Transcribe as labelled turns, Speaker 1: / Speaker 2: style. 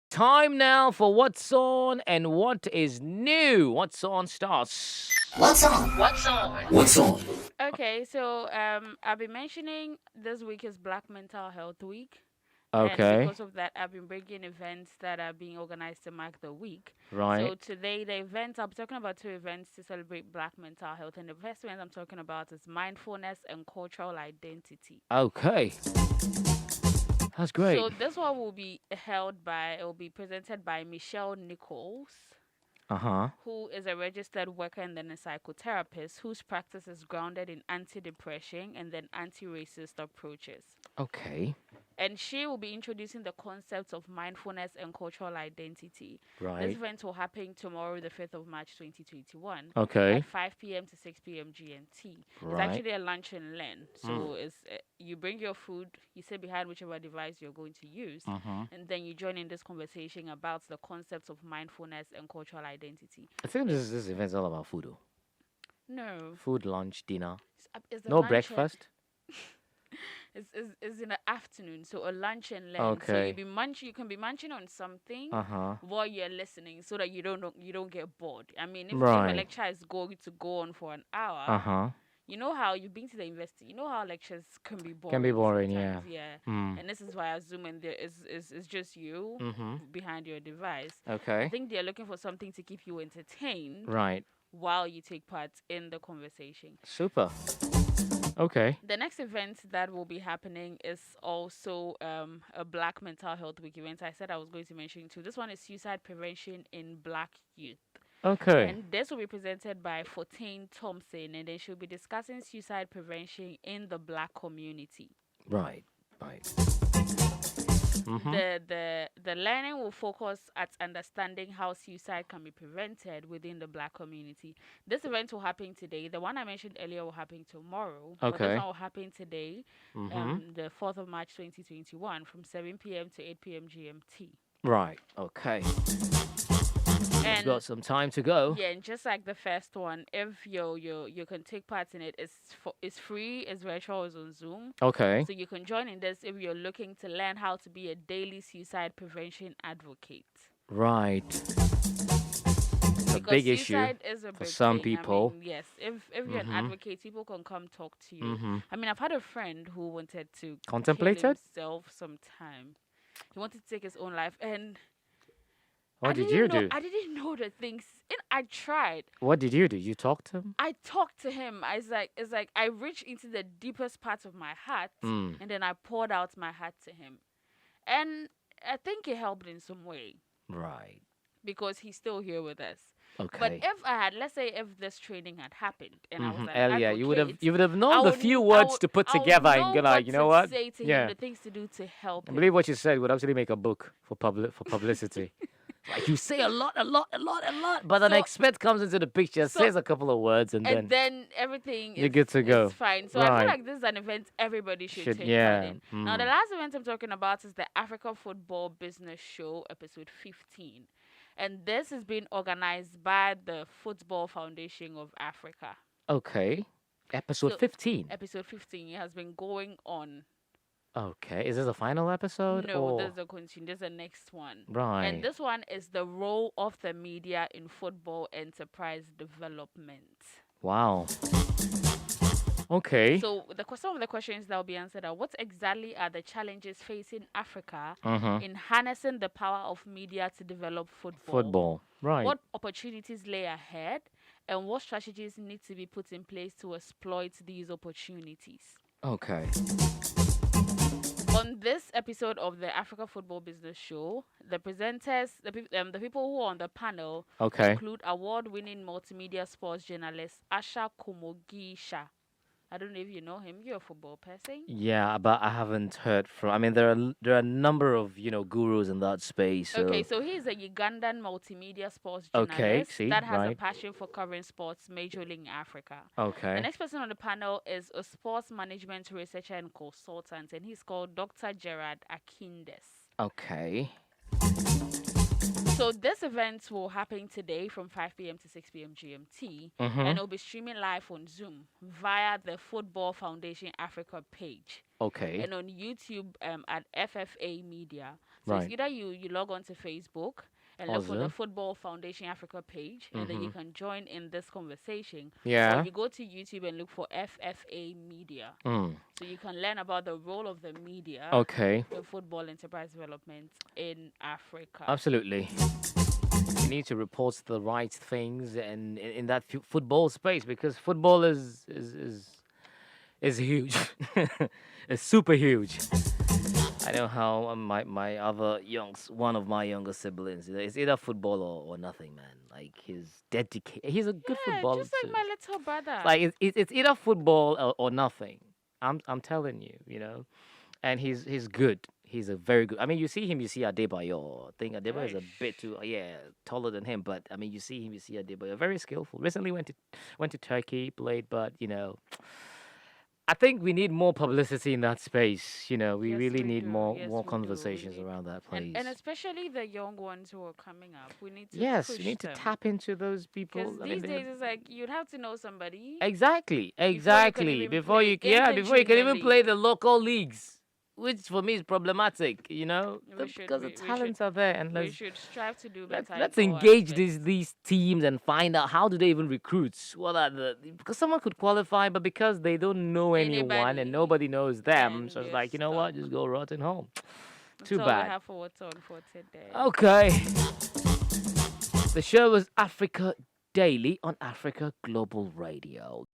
Speaker 1: Time now for What's On and What is New. What's On starts.
Speaker 2: What's on? What's on? What's on?
Speaker 3: Okay, so I've been mentioning this week is Black Mental Health Week, and
Speaker 1: Okay,
Speaker 3: because of that, I've been bringing events that are being organized to mark the week. So
Speaker 1: right.
Speaker 3: today, the events I'm talking about two events to celebrate Black mental health, and the first event I'm talking about is mindfulness and cultural identity.
Speaker 1: Okay, that's great.
Speaker 3: So this one will be presented by Michelle Nichols,
Speaker 1: Uh huh.
Speaker 3: who is a registered worker and then a psychotherapist whose practice is grounded in anti-depression and then anti-racist approaches.
Speaker 1: Okay,
Speaker 3: And she will be introducing the concepts of mindfulness and cultural identity. This
Speaker 1: right.
Speaker 3: event will happen tomorrow, the 5th of March 2021,
Speaker 1: Okay,
Speaker 3: at 5 p.m. to 6 p.m. GMT. It's
Speaker 1: right.
Speaker 3: actually a lunch and learn. So you bring your food, you sit behind whichever device you're going to use,
Speaker 1: Mm-hmm.
Speaker 3: and then you join in this conversation about the concepts of mindfulness and cultural identity.
Speaker 1: I think this event's all about food, though.
Speaker 3: No,
Speaker 1: Food, lunch, dinner.
Speaker 3: it's a
Speaker 1: No
Speaker 3: lunch
Speaker 1: breakfast.
Speaker 3: it's in the afternoon, so a lunch and learn. So
Speaker 1: Okay.
Speaker 3: you can be munching on something
Speaker 1: Uh huh.
Speaker 3: while you're listening, so that you don't get bored. I mean, if a
Speaker 1: Right.
Speaker 3: lecture is going to go on for an hour,
Speaker 1: Uh huh.
Speaker 3: you know how you've been to the university. You know how lectures can be boring.
Speaker 1: Can be boring, yeah.
Speaker 3: sometimes, yeah.
Speaker 1: Mm.
Speaker 3: And this is why I assume and there is just you
Speaker 1: Mm-hmm.
Speaker 3: behind your device. I
Speaker 1: Okay.
Speaker 3: think they're looking for something to keep you entertained
Speaker 1: Right.
Speaker 3: while you take part in the conversation.
Speaker 1: Super. Okay.
Speaker 3: The next event that will be happening is also a Black Mental Health Week event. I said I was going to mention too. This one is suicide prevention in Black youth.
Speaker 1: Okay.
Speaker 3: And this will be presented by Fortane Thompson, and then she'll be discussing suicide prevention in the Black community.
Speaker 1: Right. Right. Mm-hmm.
Speaker 3: The learning will focus at understanding how suicide can be prevented within the Black community. This event will happen today. The one I mentioned earlier will happen tomorrow. But this
Speaker 1: Okay.
Speaker 3: one will happen today,
Speaker 1: Mm-hmm.
Speaker 3: the 4th of March 2021, from 7 p.m. to 8 p.m. GMT.
Speaker 1: Right. Okay. We've
Speaker 3: And
Speaker 1: got some time to go.
Speaker 3: yeah, and just like the first one, if you can take part in it, it's free, it's virtual, it's on Zoom.
Speaker 1: Okay.
Speaker 3: So you can join in this if you're looking to learn how to be a daily suicide prevention advocate.
Speaker 1: Right. It's a
Speaker 3: Because
Speaker 1: big issue.
Speaker 3: suicide is a
Speaker 1: for
Speaker 3: big
Speaker 1: some
Speaker 3: thing.
Speaker 1: people.
Speaker 3: I mean, yes, if you're an
Speaker 1: Mhm.
Speaker 3: advocate, people can come talk to you.
Speaker 1: Mm-hmm.
Speaker 3: I mean, I've had a friend who wanted to
Speaker 1: Contemplated?
Speaker 3: kill himself sometime. He wanted to take his own life, and
Speaker 1: What did you do?
Speaker 3: I didn't know the things. And I tried.
Speaker 1: What did you do? You talked to him?
Speaker 3: I talked to him. It's like I reached into the deepest parts of my heart,
Speaker 1: Mm.
Speaker 3: and then I poured out my heart to him, and I think it helped in some way
Speaker 1: Right.
Speaker 3: because he's still here with us.
Speaker 1: Okay.
Speaker 3: But if I had, let's say, if this training had happened and I was an
Speaker 1: Earlier, you would have
Speaker 3: advocate,
Speaker 1: known
Speaker 3: I
Speaker 1: the
Speaker 3: would-
Speaker 1: few
Speaker 3: I
Speaker 1: words
Speaker 3: would-
Speaker 1: to put
Speaker 3: I would
Speaker 1: together and
Speaker 3: know
Speaker 1: go like, you know what?
Speaker 3: Say to
Speaker 1: Yeah.
Speaker 3: him, the things to do to help
Speaker 1: I
Speaker 3: him.
Speaker 1: believe what you said would actually make a book for publicity. Like you say a lot, but an
Speaker 3: So-
Speaker 1: expert comes into the picture,
Speaker 3: so-
Speaker 1: says a couple of words, and
Speaker 3: And
Speaker 1: then
Speaker 3: then everything
Speaker 1: you're
Speaker 3: is,
Speaker 1: good to go.
Speaker 3: is fine. So I
Speaker 1: Right.
Speaker 3: feel like this is an event everybody should take
Speaker 1: yeah.
Speaker 3: part in. Now, the last event I'm talking about is the Africa Football Business Show, episode 15. And this is being organized by the Football Foundation of Africa.
Speaker 1: Okay. Episode
Speaker 3: So-
Speaker 1: 15.
Speaker 3: Episode 15 has been going on.
Speaker 1: Okay. Is this a final episode?
Speaker 3: No,
Speaker 1: or...
Speaker 3: there's a continue. There's a next one.
Speaker 1: Right.
Speaker 3: And this one is the role of the media in football enterprise development.
Speaker 1: Wow. Okay.
Speaker 3: So some of the questions that will be answered are: what exactly are the challenges facing Africa
Speaker 1: Uh-huh.
Speaker 3: in harnessing the power of media to develop football?
Speaker 1: Football. Right.
Speaker 3: What opportunities lay ahead, and what strategies need to be put in place to exploit these opportunities?
Speaker 1: Okay.
Speaker 3: On this episode of the Africa Football Business Show, the presenters, the people who are on the panel
Speaker 1: Okay.
Speaker 3: include award-winning multimedia sports journalist Asha Kumogisha. I don't know if you know him. You're a football person.
Speaker 1: Yeah, but I haven't heard from. I mean, there are a number of gurus in that space. So.
Speaker 3: Okay, so he's a Ugandan multimedia sports
Speaker 1: Okay,
Speaker 3: journalist
Speaker 1: see,
Speaker 3: that has a
Speaker 1: right.
Speaker 3: passion for covering sports majorly in Africa. The
Speaker 1: Okay.
Speaker 3: next person on the panel is a sports management researcher and consultant, and he's called Dr. Gerard Akindes.
Speaker 1: Okay.
Speaker 3: So this event will happen today from 5 p.m. to 6 p.m. GMT, and
Speaker 1: Mm-hmm.
Speaker 3: it'll be streaming live on Zoom via the Football Foundation Africa page
Speaker 1: Okay.
Speaker 3: and on YouTube at FFA Media. So it's
Speaker 1: Right.
Speaker 3: either you log on to Facebook and look for the
Speaker 1: Awesome.
Speaker 3: Football Foundation Africa page, and then you can join in this conversation. Or
Speaker 1: Yeah.
Speaker 3: you go to YouTube and look for FFA Media.
Speaker 1: Mm.
Speaker 3: So you can learn about the role of the media
Speaker 1: Okay.
Speaker 3: in football enterprise development in Africa.
Speaker 1: Absolutely. You need to report the right things and in that football space because football is huge. It's super huge. I know how my other one of my younger siblings, it's either football or nothing, man. Like he's dedicated. He's a good
Speaker 3: Yeah,
Speaker 1: footballer
Speaker 3: just like
Speaker 1: too.
Speaker 3: my little brother.
Speaker 1: Like it's either football or nothing. I'm telling you, and he's good. He's a very good. I mean, you see him, you see Adebayo. I think Adebayo is a bit too, taller than him. But I mean, you see him, you see Adebayo. Very skillful. Recently went to Turkey, played, but I think we need more publicity in that space. We
Speaker 3: Yes,
Speaker 1: really
Speaker 3: we
Speaker 1: need
Speaker 3: do.
Speaker 1: more
Speaker 3: Yes,
Speaker 1: more
Speaker 3: we do. We
Speaker 1: conversations
Speaker 3: need-
Speaker 1: around that place.
Speaker 3: And especially the young ones who are coming up. We need to
Speaker 1: Yes,
Speaker 3: push
Speaker 1: you need to
Speaker 3: them.
Speaker 1: tap into those people.
Speaker 3: Because
Speaker 1: I mean,
Speaker 3: these days it's like you'd have to know somebody.
Speaker 1: exactly,
Speaker 3: even
Speaker 1: before you
Speaker 3: play
Speaker 1: before you can
Speaker 3: inter-junior
Speaker 1: even play
Speaker 3: league.
Speaker 1: the local leagues, which for me is problematic.
Speaker 3: We should-
Speaker 1: Because the
Speaker 3: we should-
Speaker 1: talents are there, and
Speaker 3: We should strive to do better.
Speaker 1: let's
Speaker 3: in all
Speaker 1: engage
Speaker 3: aspects.
Speaker 1: these teams and find out how do they even recruit. What are because someone could qualify, but because they don't know anyone
Speaker 3: Anybody,
Speaker 1: and nobody knows them,
Speaker 3: then
Speaker 1: so it's
Speaker 3: you're
Speaker 1: like what,
Speaker 3: stuck.
Speaker 1: just go rotting home.
Speaker 3: That's
Speaker 1: Too
Speaker 3: all we
Speaker 1: bad.
Speaker 3: have for what's on for today.
Speaker 1: Okay. The show was Africa Daily on Africa Global Radio.